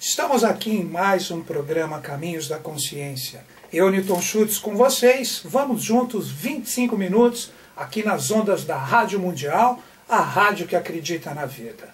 Estamos aqui em mais um programa Caminhos da Consciência. Eu, Newton Schultz, com vocês. Vamos juntos 25 minutos aqui nas ondas da Rádio Mundial, a rádio que acredita na vida.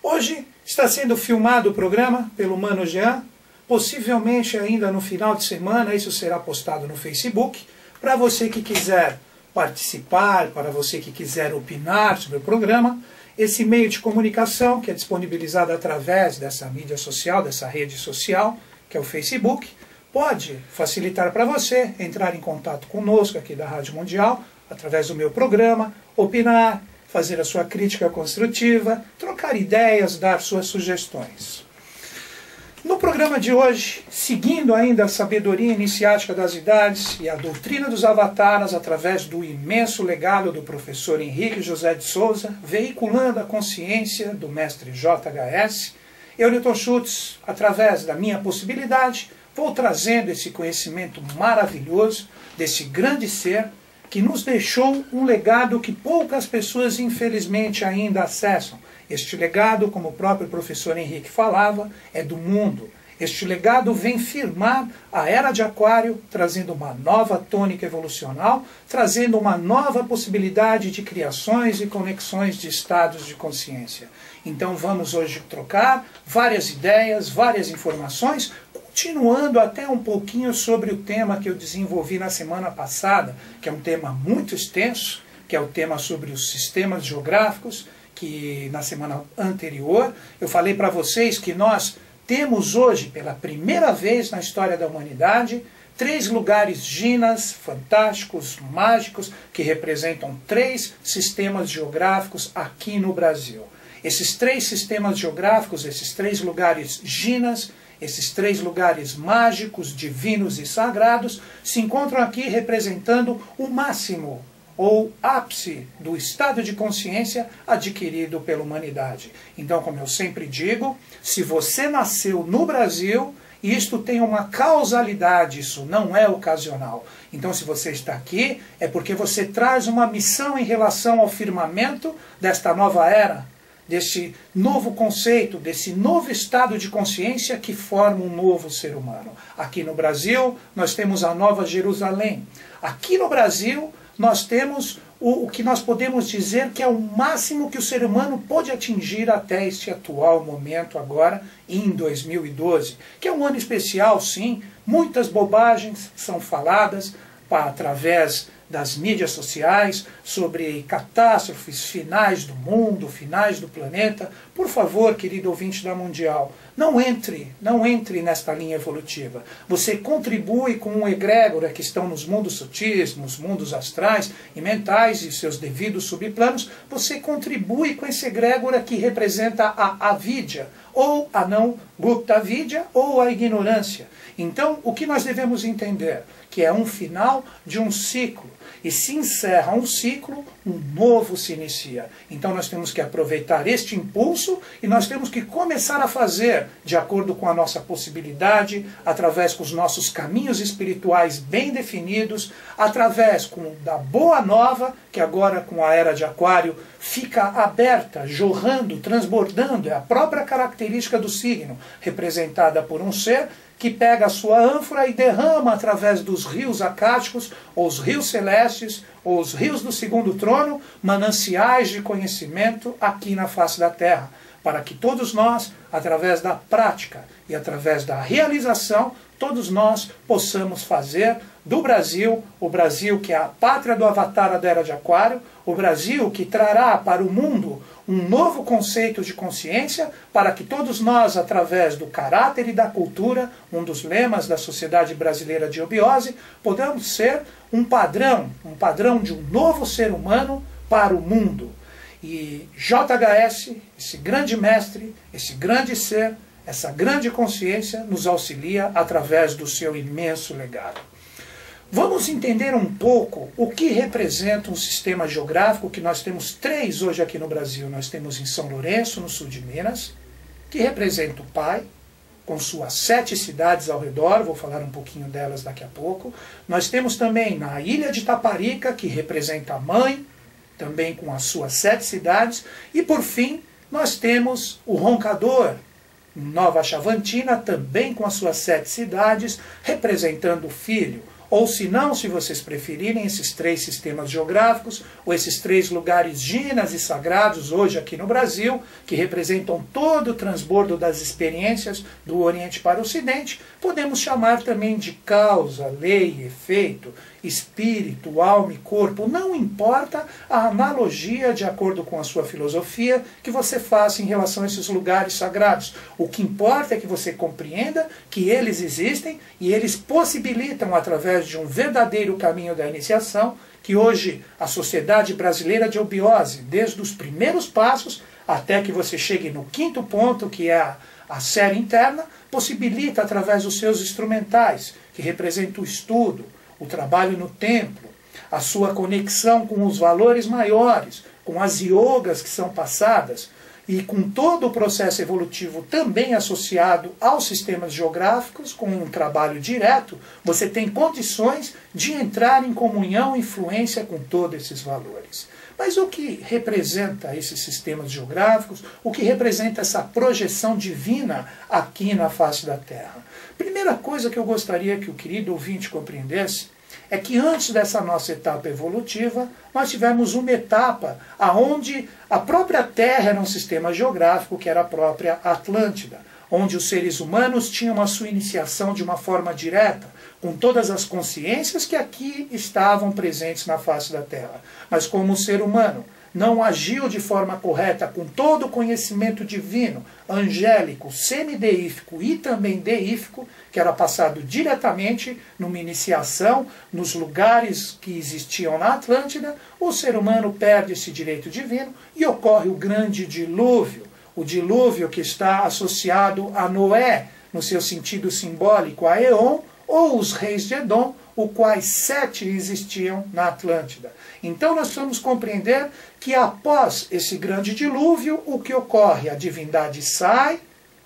Hoje está sendo filmado o programa pelo Mano Jean. Possivelmente ainda no final de semana isso será postado no Facebook. Para você que quiser participar, para você que quiser opinar sobre o programa, esse meio de comunicação que é disponibilizado através dessa mídia social, dessa rede social, que é o Facebook, pode facilitar para você entrar em contato conosco aqui da Rádio Mundial, através do meu programa, opinar, fazer a sua crítica construtiva, trocar ideias, dar suas sugestões. No programa de hoje, seguindo ainda a sabedoria iniciática das idades e a doutrina dos avataras através do imenso legado do professor Henrique José de Souza, veiculando a consciência do mestre JHS, eu, Newton Schultz, através da minha possibilidade, vou trazendo esse conhecimento maravilhoso desse grande ser que nos deixou um legado que poucas pessoas, infelizmente, ainda acessam. Este legado, como o próprio professor Henrique falava, é do mundo. Este legado vem firmar a Era de Aquário, trazendo uma nova tônica evolucional, trazendo uma nova possibilidade de criações e conexões de estados de consciência. Então vamos hoje trocar várias ideias, várias informações, continuando até um pouquinho sobre o tema que eu desenvolvi na semana passada, que é um tema muito extenso, que é o tema sobre os sistemas geográficos, que na semana anterior eu falei para vocês que nós temos hoje, pela primeira vez na história da humanidade, 3 lugares ginas, fantásticos, mágicos, que representam 3 sistemas geográficos aqui no Brasil. Esses 3 sistemas geográficos, esses 3 lugares ginas, esses 3 lugares mágicos, divinos e sagrados, se encontram aqui representando o máximo ou ápice do estado de consciência adquirido pela humanidade. Então, como eu sempre digo, se você nasceu no Brasil, isto tem uma causalidade, isso não é ocasional. Então, se você está aqui, é porque você traz uma missão em relação ao firmamento desta nova era, desse novo conceito, desse novo estado de consciência que forma um novo ser humano. Aqui no Brasil, nós temos a Nova Jerusalém. Aqui no Brasil, nós temos o que nós podemos dizer que é o máximo que o ser humano pode atingir até este atual momento agora, em 2012. Que é um ano especial, sim, muitas bobagens são faladas através das mídias sociais sobre catástrofes, finais do mundo, finais do planeta. Por favor, querido ouvinte da Mundial, não entre nesta linha evolutiva. Você contribui com um egrégora que estão nos mundos sutis, nos mundos astrais e mentais e seus devidos subplanos. Você contribui com esse egrégora que representa a avidya, ou a não gupta vidya, ou a ignorância. Então, o que nós devemos entender? Que é um final de um ciclo. E se encerra um ciclo, um novo se inicia. Então nós temos que aproveitar este impulso e nós temos que começar a fazer, de acordo com a nossa possibilidade, através dos nossos caminhos espirituais bem definidos, através da boa nova, que agora com a Era de Aquário fica aberta, jorrando, transbordando, é a própria característica do signo, representada por um ser que pega a sua ânfora e derrama através dos rios acáticos, ou os rios celestes, ou os rios do segundo trono, mananciais de conhecimento aqui na face da Terra, para que todos nós, através da prática e através da realização, todos nós possamos fazer do Brasil, o Brasil que é a pátria do avatar da Era de Aquário, o Brasil que trará para o mundo um novo conceito de consciência para que todos nós, através do caráter e da cultura, um dos lemas da Sociedade Brasileira de Obiose, podamos ser um padrão de um novo ser humano para o mundo. E JHS, esse grande mestre, esse grande ser, essa grande consciência, nos auxilia através do seu imenso legado. Vamos entender um pouco o que representa um sistema geográfico, que nós temos 3 hoje aqui no Brasil. Nós temos em São Lourenço, no sul de Minas, que representa o pai, com suas 7 cidades ao redor, vou falar um pouquinho delas daqui a pouco. Nós temos também na ilha de Taparica, que representa a mãe, também com as suas 7 cidades. E por fim, nós temos o Roncador, Nova Chavantina, também com as suas 7 cidades, representando o Filho. Ou se não, se vocês preferirem, esses 3 sistemas geográficos, ou esses 3 lugares ginas e sagrados hoje aqui no Brasil, que representam todo o transbordo das experiências do Oriente para o Ocidente, podemos chamar também de causa, lei, efeito, espírito, alma e corpo. Não importa a analogia, de acordo com a sua filosofia, que você faça em relação a esses lugares sagrados. O que importa é que você compreenda que eles existem e eles possibilitam, através de um verdadeiro caminho da iniciação, que hoje a Sociedade Brasileira de Obiose, desde os primeiros passos até que você chegue no 5º ponto, que é a série interna, possibilita através dos seus instrumentais, que representam o estudo, o trabalho no templo, a sua conexão com os valores maiores, com as yogas que são passadas, e com todo o processo evolutivo também associado aos sistemas geográficos, com um trabalho direto, você tem condições de entrar em comunhão e influência com todos esses valores. Mas o que representa esses sistemas geográficos? O que representa essa projeção divina aqui na face da Terra? Primeira coisa que eu gostaria que o querido ouvinte compreendesse é que antes dessa nossa etapa evolutiva, nós tivemos uma etapa onde a própria Terra era um sistema geográfico, que era a própria Atlântida, onde os seres humanos tinham a sua iniciação de uma forma direta, com todas as consciências que aqui estavam presentes na face da Terra. Mas como o ser humano não agiu de forma correta com todo o conhecimento divino, angélico, semideífico e também deífico, que era passado diretamente numa iniciação nos lugares que existiam na Atlântida, o ser humano perde esse direito divino e ocorre o grande dilúvio. O dilúvio que está associado a Noé, no seu sentido simbólico, a Eon, ou os reis de Edom, os quais 7 existiam na Atlântida. Então nós vamos compreender que após esse grande dilúvio, o que ocorre? A divindade sai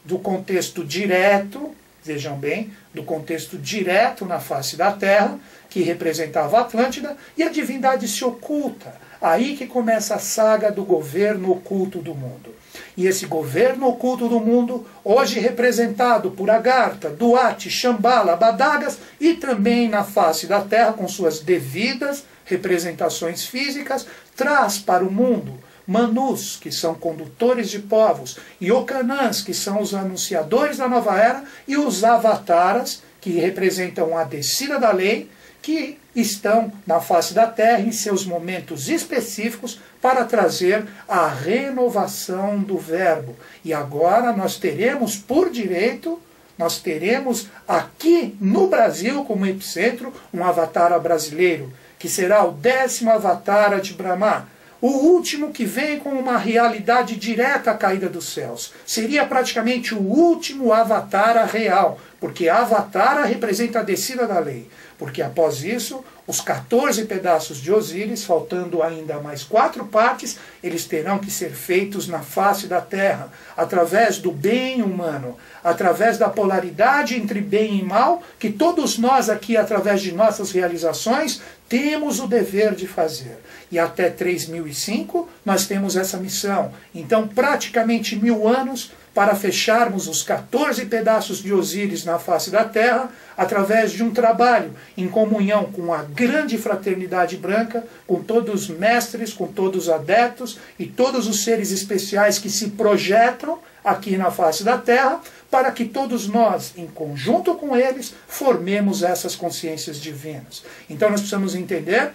do contexto direto, vejam bem, do contexto direto na face da Terra, que representava a Atlântida, e a divindade se oculta. Aí que começa a saga do governo oculto do mundo. E esse governo oculto do mundo, hoje representado por Agartha, Duat, Shambhala, Badagas, e também na face da Terra, com suas devidas representações físicas, traz para o mundo Manus, que são condutores de povos, e Ocanãs, que são os anunciadores da nova era, e os Avataras, que representam a descida da lei, que estão na face da Terra em seus momentos específicos para trazer a renovação do verbo. E agora nós teremos por direito, nós teremos aqui no Brasil como epicentro um Avatara brasileiro, que será o 10º Avatara de Brahma. O último que vem com uma realidade direta à caída dos céus. Seria praticamente o último Avatara real, porque Avatara representa a descida da lei. Porque após isso, os 14 pedaços de Osíris, faltando ainda mais 4 partes, eles terão que ser feitos na face da Terra, através do bem humano, através da polaridade entre bem e mal, que todos nós aqui, através de nossas realizações, temos o dever de fazer. E até 3005 nós temos essa missão. Então, praticamente 1000 anos para fecharmos os 14 pedaços de Osíris na face da Terra, através de um trabalho em comunhão com a grande fraternidade branca, com todos os mestres, com todos os adeptos e todos os seres especiais que se projetam aqui na face da Terra, para que todos nós, em conjunto com eles, formemos essas consciências divinas. Então nós precisamos entender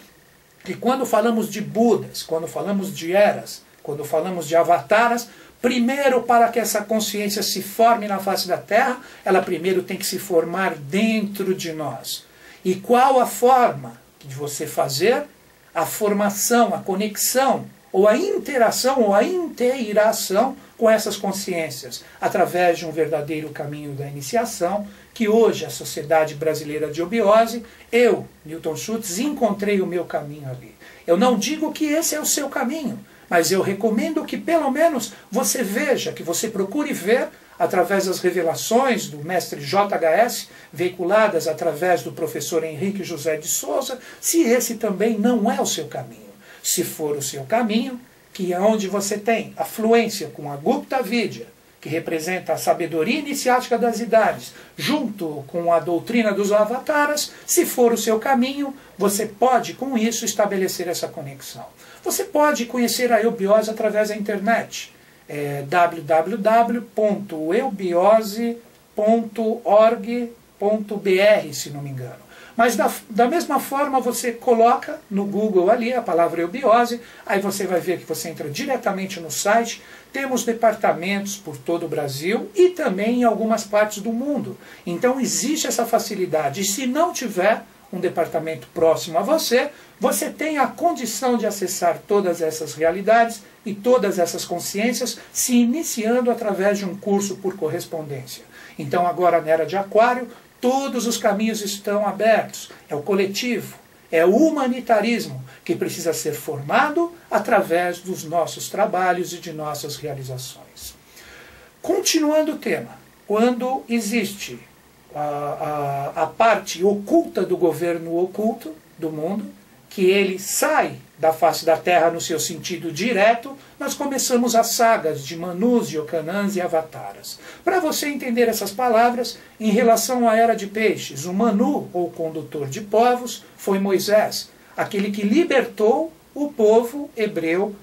que quando falamos de Budas, quando falamos de eras, quando falamos de avataras, primeiro, para que essa consciência se forme na face da Terra, ela primeiro tem que se formar dentro de nós. E qual a forma de você fazer a formação, a conexão, ou a interação, ou a inteiração com essas consciências? Através de um verdadeiro caminho da iniciação, que hoje a Sociedade Brasileira de Obiose, eu, Newton Schultz, encontrei o meu caminho ali. Eu não digo que esse é o seu caminho, mas eu recomendo que pelo menos você veja, que você procure ver, através das revelações do mestre JHS, veiculadas através do professor Henrique José de Souza, se esse também não é o seu caminho. Se for o seu caminho, que é onde você tem a fluência com a Gupta Vidya, que representa a sabedoria iniciática das idades, junto com a doutrina dos avataras, se for o seu caminho, você pode, com isso, estabelecer essa conexão. Você pode conhecer a eubiose através da internet, www.eubiose.org.br, se não me engano. Mas da mesma forma você coloca no Google ali a palavra eubiose, aí você vai ver que você entra diretamente no site. Temos departamentos por todo o Brasil e também em algumas partes do mundo. Então existe essa facilidade. E se não tiver um departamento próximo a você, você tem a condição de acessar todas essas realidades e todas essas consciências, se iniciando através de um curso por correspondência. Então agora na era de Aquário, todos os caminhos estão abertos. É o coletivo, é o humanitarismo que precisa ser formado através dos nossos trabalhos e de nossas realizações. Continuando o tema, quando existe a parte oculta do governo oculto do mundo, que ele sai da face da Terra no seu sentido direto, nós começamos as sagas de Manus, Iocanãs e Avataras. Para você entender essas palavras, em relação à Era de Peixes, o Manu, ou condutor de povos, foi Moisés, aquele que libertou o povo hebreu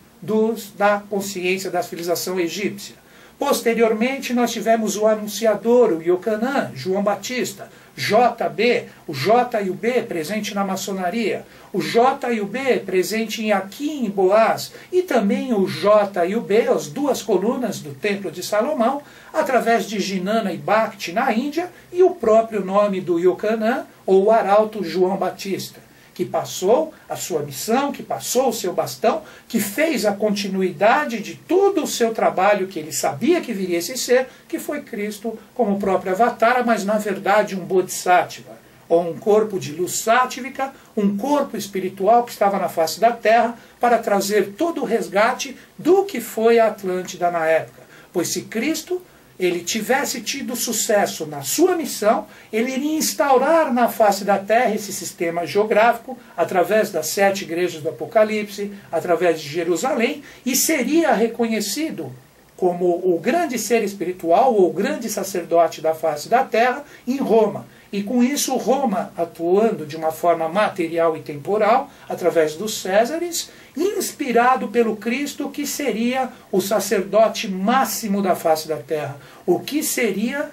da consciência da civilização egípcia. Posteriormente, nós tivemos o anunciador, o Iocanã, João Batista, JB, o J e o B presente na maçonaria, o J e o B presente em Aquim e Boaz, e também o J e o B, as duas colunas do Templo de Salomão, através de Jinana e Bhakti na Índia, e o próprio nome do Iocanã, ou o arauto João Batista, que passou a sua missão, que passou o seu bastão, que fez a continuidade de todo o seu trabalho que ele sabia que viria a ser, que foi Cristo como próprio Avatara, mas na verdade um Bodhisattva, ou um corpo de luz sáttvica, um corpo espiritual que estava na face da Terra para trazer todo o resgate do que foi a Atlântida na época. Pois se Cristo ele tivesse tido sucesso na sua missão, ele iria instaurar na face da Terra esse sistema geográfico, através das 7 igrejas do Apocalipse, através de Jerusalém, e seria reconhecido como o grande ser espiritual, ou o grande sacerdote da face da Terra, em Roma. E com isso, Roma, atuando de uma forma material e temporal, através dos Césares, inspirado pelo Cristo, que seria o sacerdote máximo da face da Terra. O que seria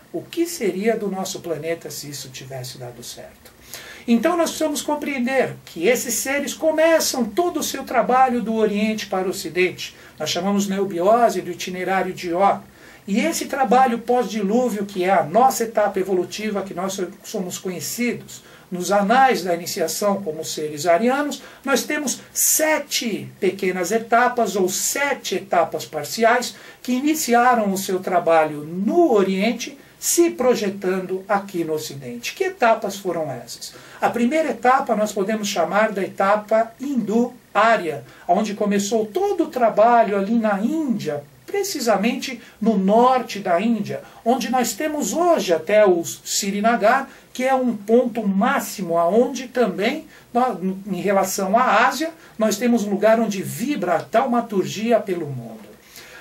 do nosso planeta se isso tivesse dado certo? Então nós precisamos compreender que esses seres começam todo o seu trabalho do Oriente para o Ocidente. Nós chamamos na eubiose do itinerário de Ó. E esse trabalho pós-dilúvio, que é a nossa etapa evolutiva, que nós somos conhecidos nos anais da iniciação como seres arianos, nós temos 7 pequenas etapas, ou 7 etapas parciais, que iniciaram o seu trabalho no Oriente, se projetando aqui no Ocidente. Que etapas foram essas? A primeira etapa nós podemos chamar da etapa hindu-ária, onde começou todo o trabalho ali na Índia, precisamente no norte da Índia, onde nós temos hoje até o Srinagar, que é um ponto máximo, aonde também, em relação à Ásia, nós temos um lugar onde vibra a taumaturgia pelo mundo.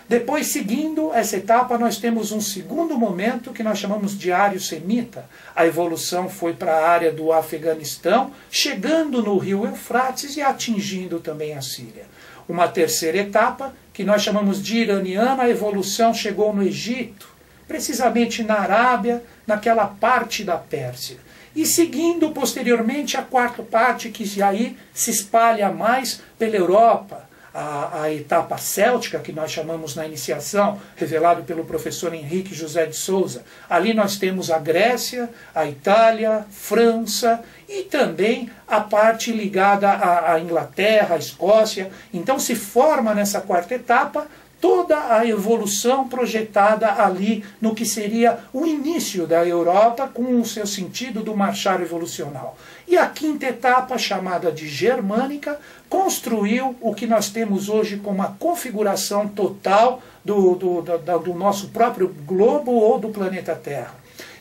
Depois, seguindo essa etapa, nós temos um segundo momento que nós chamamos de Ário Semita. A evolução foi para a área do Afeganistão, chegando no rio Eufrates e atingindo também a Síria. Uma terceira etapa, que nós chamamos de iraniana, a evolução chegou no Egito, precisamente na Arábia, naquela parte da Pérsia. E seguindo posteriormente a quarta parte, que aí se espalha mais pela Europa, a etapa céltica, que nós chamamos na iniciação, revelado pelo professor Henrique José de Souza. Ali nós temos a Grécia, a Itália, França e também a parte ligada à Inglaterra, à Escócia. Então se forma nessa quarta etapa toda a evolução projetada ali no que seria o início da Europa, com o seu sentido do marchar evolucional. E a quinta etapa, chamada de germânica, construiu o que nós temos hoje como a configuração total do nosso próprio globo ou do planeta Terra.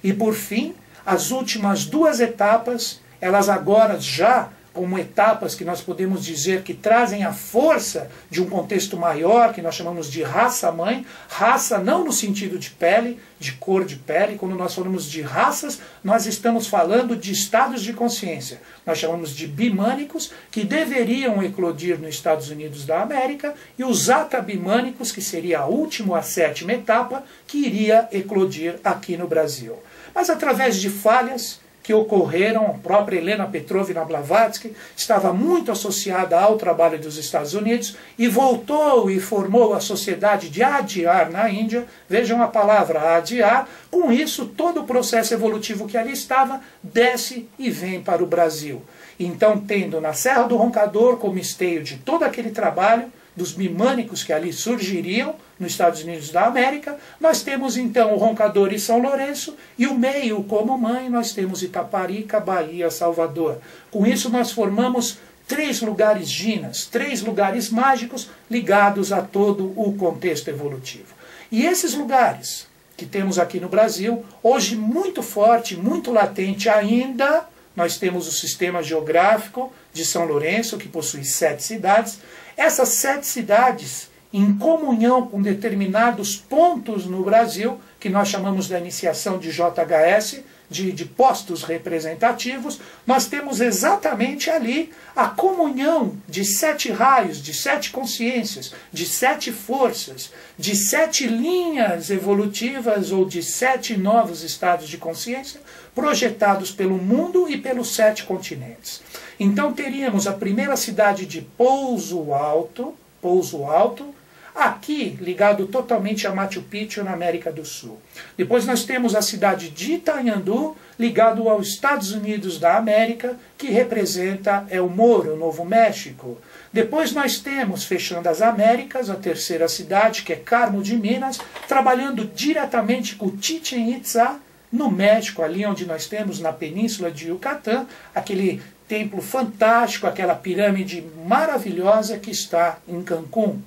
E por fim, as últimas 2 etapas, elas agora já como etapas que nós podemos dizer que trazem a força de um contexto maior, que nós chamamos de raça-mãe, raça não no sentido de pele, de cor de pele, quando nós falamos de raças, nós estamos falando de estados de consciência. Nós chamamos de bimânicos, que deveriam eclodir nos Estados Unidos da América, e os atabimânicos, que seria a última, a sétima etapa, que iria eclodir aqui no Brasil. Mas através de falhas que ocorreram, a própria Helena Petrovna Blavatsky estava muito associada ao trabalho dos Estados Unidos e voltou e formou a sociedade de Adyar na Índia. Vejam a palavra Adyar. Com isso, todo o processo evolutivo que ali estava desce e vem para o Brasil. Então, tendo na Serra do Roncador como esteio de todo aquele trabalho, dos bimânicos que ali surgiriam nos Estados Unidos da América, nós temos então o Roncador e São Lourenço, e o meio como mãe nós temos Itaparica, Bahia, Salvador. Com isso nós formamos 3 lugares ginas, 3 lugares mágicos ligados a todo o contexto evolutivo. E esses lugares que temos aqui no Brasil, hoje muito forte, muito latente ainda, nós temos o sistema geográfico de São Lourenço, que possui 7 cidades. Essas 7 cidades, em comunhão com determinados pontos no Brasil, que nós chamamos da iniciação de JHS, de postos representativos, nós temos exatamente ali a comunhão de 7 raios, de 7 consciências, de 7 forças, de 7 linhas evolutivas ou de 7 novos estados de consciência projetados pelo mundo e pelos 7 continentes. Então teríamos a primeira cidade de Pouso Alto, aqui ligado totalmente a Machu Picchu na América do Sul. Depois nós temos a cidade de Itanhandu, ligado aos Estados Unidos da América, que representa El Moro, o Novo México. Depois nós temos, fechando as Américas, a terceira cidade, que é Carmo de Minas, trabalhando diretamente com Chichén Itzá, no México, ali onde nós temos na península de Yucatán, aquele templo fantástico, aquela pirâmide maravilhosa que está em Cancún.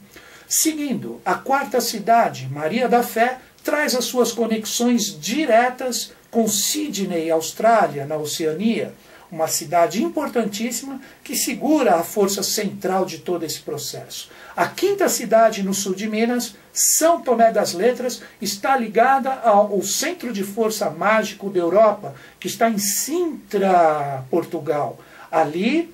Seguindo, a quarta cidade, Maria da Fé, traz as suas conexões diretas com Sydney, Austrália, na Oceania, uma cidade importantíssima que segura a força central de todo esse processo. A quinta cidade no sul de Minas, São Tomé das Letras, está ligada ao centro de força mágico da Europa, que está em Sintra, Portugal. Ali,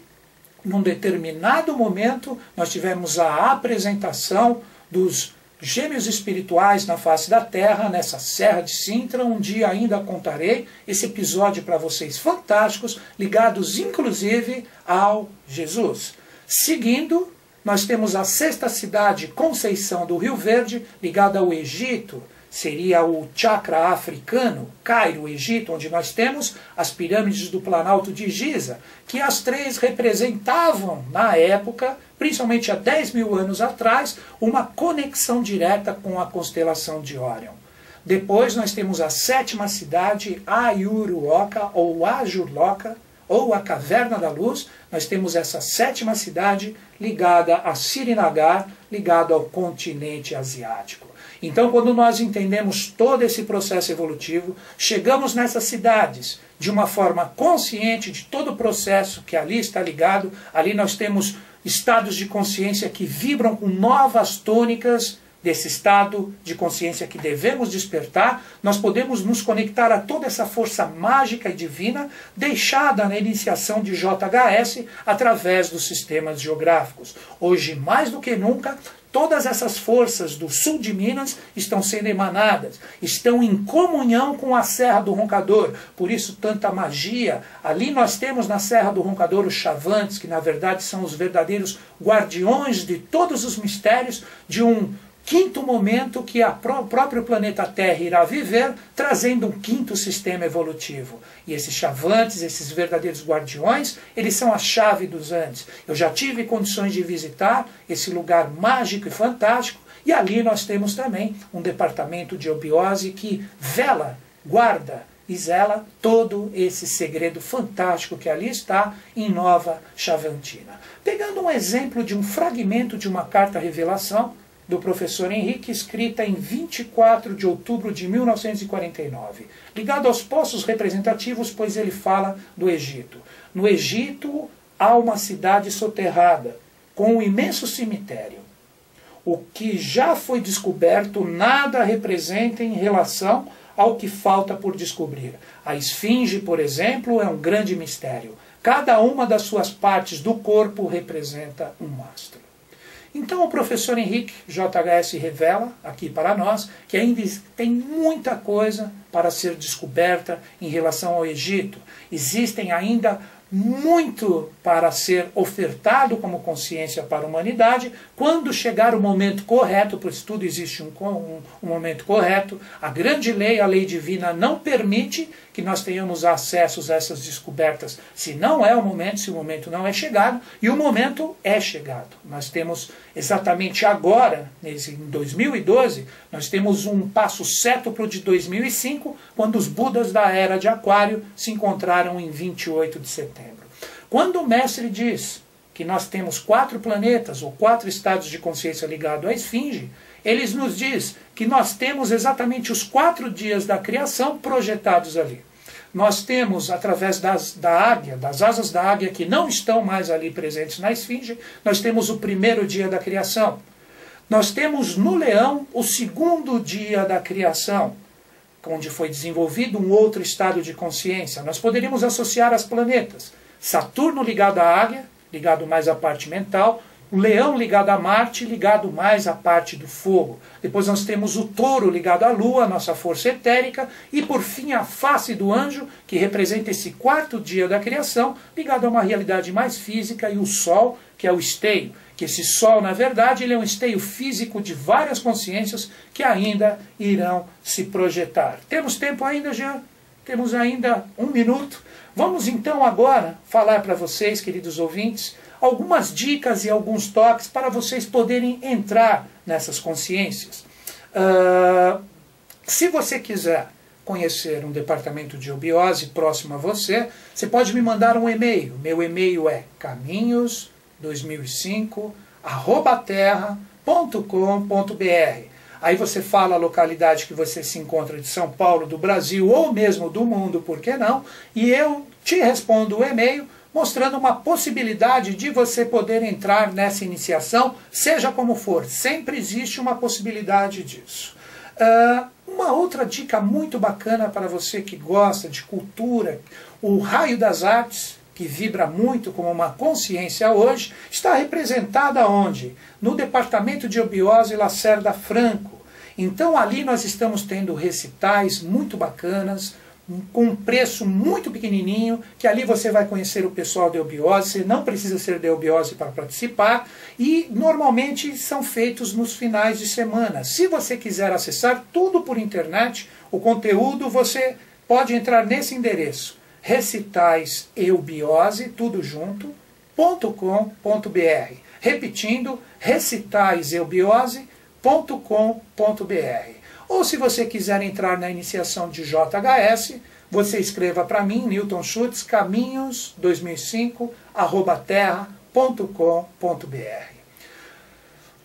num determinado momento, nós tivemos a apresentação dos gêmeos espirituais na face da Terra, nessa Serra de Sintra. Um dia ainda contarei esse episódio para vocês fantásticos, ligados inclusive ao Jesus. Seguindo, nós temos a sexta cidade, Conceição do Rio Verde, ligada ao Egito. Seria o chakra africano, Cairo, Egito, onde nós temos as pirâmides do Planalto de Giza, que as 3 representavam, na época, principalmente há 10 mil anos atrás, uma conexão direta com a constelação de Órion. Depois nós temos a 7ª cidade, Ayuruoca, ou Ajurloca, ou a Caverna da Luz. Nós temos essa 7ª cidade ligada a Srinagar, ligada ao continente asiático. Então, quando nós entendemos todo esse processo evolutivo, chegamos nessas cidades de uma forma consciente de todo o processo que ali está ligado. Ali nós temos estados de consciência que vibram com novas tônicas desse estado de consciência que devemos despertar. Nós podemos nos conectar a toda essa força mágica e divina deixada na iniciação de JHS através dos sistemas geográficos. Hoje, mais do que nunca, todas essas forças do sul de Minas estão sendo emanadas, estão em comunhão com a Serra do Roncador, por isso tanta magia. Ali nós temos na Serra do Roncador os Chavantes, que na verdade são os verdadeiros guardiões de todos os mistérios de um quinto momento que o próprio planeta Terra irá viver, trazendo um quinto sistema evolutivo. E esses Chavantes, esses verdadeiros guardiões, eles são a chave dos Andes. Eu já tive condições de visitar esse lugar mágico e fantástico, e ali nós temos também um departamento de obiose que vela, guarda e zela todo esse segredo fantástico que ali está em Nova Chavantina. Pegando um exemplo de um fragmento de uma carta revelação do professor Henrique, escrita em 24 de outubro de 1949, ligado aos postos representativos, pois ele fala do Egito. No Egito, há uma cidade soterrada, com um imenso cemitério. O que já foi descoberto nada representa em relação ao que falta por descobrir. A esfinge, por exemplo, é um grande mistério. Cada uma das suas partes do corpo representa um mastro. Então o professor Henrique JHS revela aqui para nós que ainda tem muita coisa para ser descoberta em relação ao Egito. Existem ainda muito para ser ofertado como consciência para a humanidade. Quando chegar o momento correto, pois tudo existe um momento correto, a grande lei, a lei divina, não permite que nós tenhamos acessos a essas descobertas se não é o momento, se o momento não é chegado, e o momento é chegado. Nós temos exatamente agora, em 2012, nós temos um passo certo para o de 2005, quando os Budas da Era de Aquário se encontraram em 28 de setembro. Quando o mestre diz que nós temos 4 planetas, ou 4 estados de consciência ligados à esfinge, ele nos diz que nós temos exatamente os 4 dias da criação projetados ali. Nós temos, através das asas da águia, que não estão mais ali presentes na esfinge, nós temos o primeiro dia da criação. Nós temos no leão o segundo dia da criação, onde foi desenvolvido um outro estado de consciência. Nós poderíamos associar as planetas. Saturno ligado à águia, ligado mais à parte mental, o leão ligado a Marte, ligado mais à parte do fogo. Depois nós temos o touro ligado à lua, nossa força etérica, e por fim a face do anjo, que representa esse 4º dia da criação, ligado a uma realidade mais física, e o sol, que é o esteio. Que esse sol, na verdade, ele é um esteio físico de várias consciências que ainda irão se projetar. Temos tempo ainda, Jean? Temos ainda 1 minuto. Vamos então agora falar para vocês, queridos ouvintes, algumas dicas e alguns toques para vocês poderem entrar nessas consciências. Se você quiser conhecer um departamento de eubiose próximo a você, você pode me mandar um e-mail. Meu e-mail é caminhos2005@terra.com.br. Aí você fala a localidade que você se encontra de São Paulo, do Brasil ou mesmo do mundo, por que não? E eu te respondo o e-mail mostrando uma possibilidade de você poder entrar nessa iniciação, seja como for. Sempre existe uma possibilidade disso. Uma outra dica muito bacana para você que gosta de cultura, o raio das artes, que vibra muito como uma consciência hoje, está representada onde? No departamento de eubiose Lacerda Franco. Então ali nós estamos tendo recitais muito bacanas, com um preço muito pequenininho, que ali você vai conhecer o pessoal da eubiose, você não precisa ser da eubiose para participar, e normalmente são feitos nos finais de semana. Se você quiser acessar tudo por internet, o conteúdo, você pode entrar nesse endereço, recitaiseubiose, tudo junto, .com.br. Repetindo, recitaiseubiose.com.br. Ou se você quiser entrar na iniciação de JHS, você escreva para mim, Newton Schultz, caminhos2005@terra.com.br.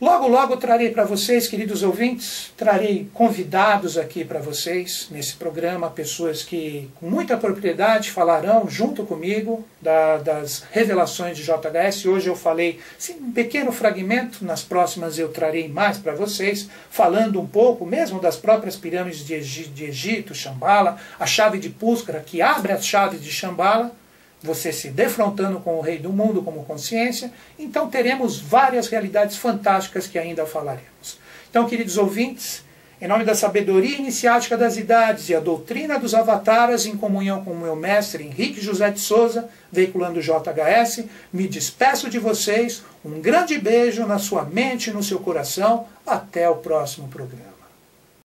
Logo, logo trarei para vocês, queridos ouvintes, trarei convidados aqui para vocês nesse programa, pessoas que com muita propriedade falarão junto comigo das revelações de JHS. Hoje eu falei um pequeno fragmento, nas próximas eu trarei mais para vocês, falando um pouco mesmo das próprias pirâmides de Egito, Shambhala, a chave de Puskara, que abre as chaves de Shambhala, você se defrontando com o rei do mundo como consciência. Então teremos várias realidades fantásticas que ainda falaremos. Então, queridos ouvintes, em nome da sabedoria iniciática das idades e a doutrina dos avataras, em comunhão com o meu mestre Henrique José de Souza, veiculando JHS, me despeço de vocês. Um grande beijo na sua mente e no seu coração. Até o próximo programa.